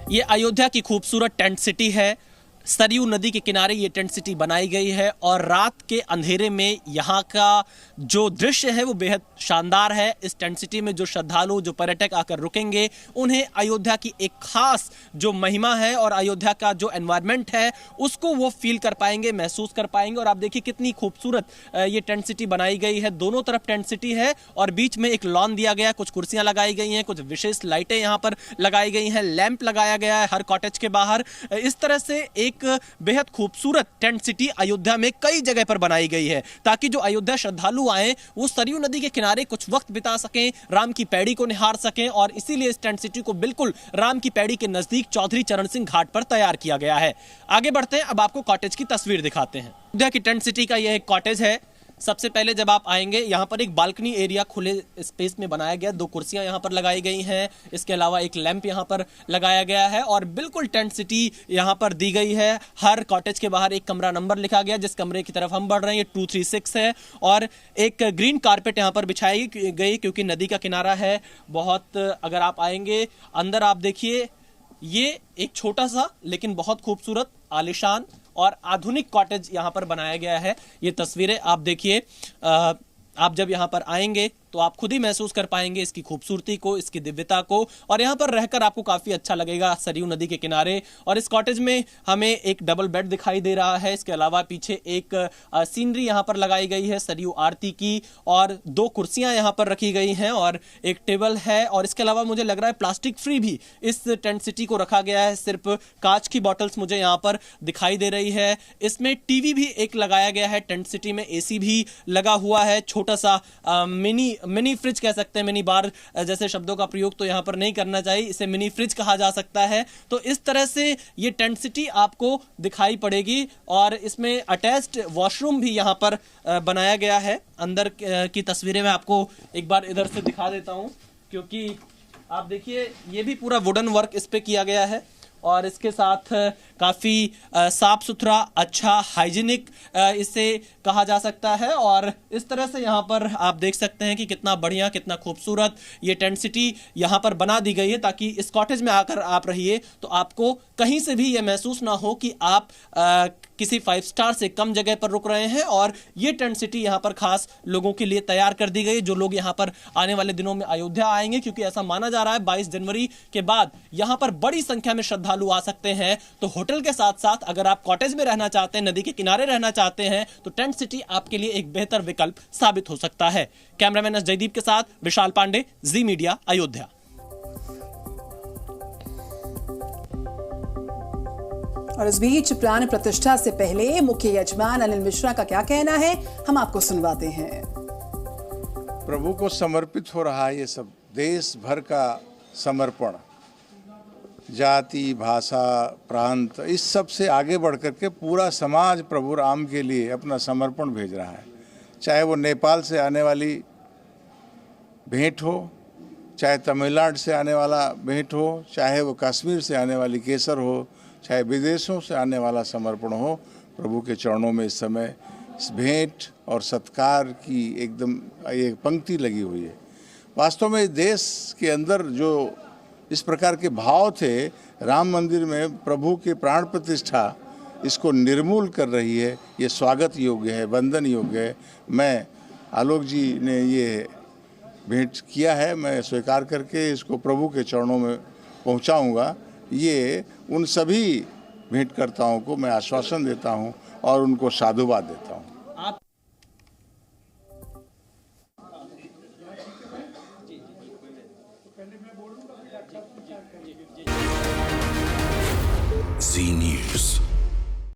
ये अयोध्या की खूबसूरत टेंट सिटी है। सरयू नदी के किनारे ये टेंट सिटी बनाई गई है और रात के अंधेरे में यहाँ का जो दृश्य है वो बेहद शानदार है। इस टेंट सिटी में जो श्रद्धालु, जो पर्यटक आकर रुकेंगे, उन्हें अयोध्या की एक खास जो महिमा है और अयोध्या का जो एनवायरनमेंट है उसको वो फील कर पाएंगे, महसूस कर पाएंगे। और आप देखिए कितनी खूबसूरत ये टेंट सिटी बनाई गई है। दोनों तरफ टेंट सिटी है और बीच में एक लॉन दिया गया है, कुछ कुर्सियां लगाई गई हैं, कुछ विशेष लाइटें यहाँ पर लगाई गई हैं, लैंप लगाया गया है हर कॉटेज के बाहर। इस तरह से एक बेहद खूबसूरत टेंट सिटी अयोध्या में कई जगह पर बनाई गई है ताकि जो अयोध्या श्रद्धालु आए वो सरयू नदी के किनारे कुछ वक्त बिता सकें, राम की पैड़ी को निहार सकें। और इसीलिए इस टेंट सिटी को बिल्कुल राम की पैड़ी के नजदीक चौधरी चरण सिंह घाट पर तैयार किया गया है। आगे बढ़ते हैं, अब आपको कॉटेज की तस्वीर दिखाते हैं। अयोध्या की टेंट सिटी का यह एक कॉटेज है। सबसे पहले जब आप आएंगे यहाँ पर एक बालकनी एरिया खुले स्पेस में बनाया गया, 2 कुर्सियां यहाँ पर लगाई गई हैं, इसके अलावा एक लैंप यहाँ पर लगाया गया है और बिल्कुल टेंट सिटी यहाँ पर दी गई है। हर कॉटेज के बाहर एक कमरा नंबर लिखा गया, जिस कमरे की तरफ हम बढ़ रहे हैं ये 236 है। और एक ग्रीन कारपेट यहाँ पर बिछाई गई क्योंकि नदी का किनारा है बहुत। अगर आप आएंगे अंदर, आप देखिए ये एक छोटा सा लेकिन बहुत खूबसूरत, आलीशान और आधुनिक कॉटेज यहाँ पर बनाया गया है। ये तस्वीरें आप देखिए, आप जब यहाँ पर आएंगे तो आप खुद ही महसूस कर पाएंगे इसकी खूबसूरती को, इसकी दिव्यता को। और यहाँ पर रहकर आपको काफ़ी अच्छा लगेगा सरयू नदी के किनारे। और इस कॉटेज में हमें एक डबल बेड दिखाई दे रहा है। इसके अलावा पीछे एक सीनरी यहाँ पर लगाई गई है सरयू आरती की, और 2 कुर्सियाँ यहाँ पर रखी गई हैं और एक टेबल है। और इसके अलावा मुझे लग रहा है प्लास्टिक फ्री भी इस टेंट सिटी को रखा गया है। सिर्फ कांच की बॉटल्स मुझे यहाँ पर दिखाई दे रही है। इसमें टीवी भी एक लगाया गया है। टेंट सिटी में एसी भी लगा हुआ है। छोटा सा मिनी फ्रिज कह सकते हैं, मिनी बार जैसे शब्दों का प्रयोग तो यहां पर नहीं करना चाहिए, इसे मिनी फ्रिज कहा जा सकता है। तो इस तरह से ये टेंट सिटी आपको दिखाई पड़ेगी और इसमें अटैच्ड वॉशरूम भी यहां पर बनाया गया है। अंदर की तस्वीरें मैं आपको एक बार इधर से दिखा देता हूं, क्योंकि आप देखिए ये भी पूरा वुडन वर्क इस पे किया गया है और इसके साथ काफ़ी साफ सुथरा, अच्छा, हाइजीनिक इसे कहा जा सकता है। और इस तरह से यहाँ पर आप देख सकते हैं कि कितना बढ़िया, कितना खूबसूरत ये टेंट सिटी यहाँ पर बना दी गई है ताकि इस कॉटेज में आकर आप रहिए तो आपको कहीं से भी ये महसूस ना हो कि आप किसी 5 स्टार से कम जगह पर रुक रहे हैं। और ये टेंट सिटी यहाँ पर खास लोगों के लिए तैयार कर दी गई, जो लोग यहाँ पर आने वाले दिनों में अयोध्या आएंगे, क्योंकि ऐसा माना जा रहा है 22 जनवरी के बाद यहाँ पर बड़ी संख्या में श्रद्धालु आ सकते हैं। तो होटल के साथ साथ अगर आप कॉटेज में रहना चाहते हैं, नदी के किनारे रहना चाहते हैं, तो टेंट सिटी आपके लिए एक बेहतर विकल्प साबित हो सकता है। कैमरामैन एस जयदीप के साथ विशाल पांडे, जी मीडिया, अयोध्या। और इस बीच प्राण प्रतिष्ठा से पहले मुख्य यजमान अनिल मिश्रा का क्या कहना है, हम आपको सुनवाते हैं। प्रभु को समर्पित हो रहा है ये सब, देश भर का समर्पण, जाति, भाषा, प्रांत, इस सब से आगे बढ़ करके पूरा समाज प्रभु राम के लिए अपना समर्पण भेज रहा है। चाहे वो नेपाल से आने वाली भेंट हो, चाहे तमिलनाडु से आने वाला भेंट हो, चाहे वो कश्मीर से आने वाली केसर हो, चाहे विदेशों से आने वाला समर्पण हो, प्रभु के चरणों में इस समय इस भेंट और सत्कार की एकदम एक पंक्ति लगी हुई है। वास्तव में देश के अंदर जो इस प्रकार के भाव थे, राम मंदिर में प्रभु के प्राण प्रतिष्ठा इसको निर्मूल कर रही है। ये स्वागत योग्य है, वंदन योग्य है। मैं आलोक जी ने ये भेंट किया है, मैं स्वीकार करके इसको प्रभु के चरणों में पहुंचाऊंगा। ये उन सभी भेंटकर्ताओं को मैं आश्वासन देता हूं और उनको साधुवाद देता हूं। Z News।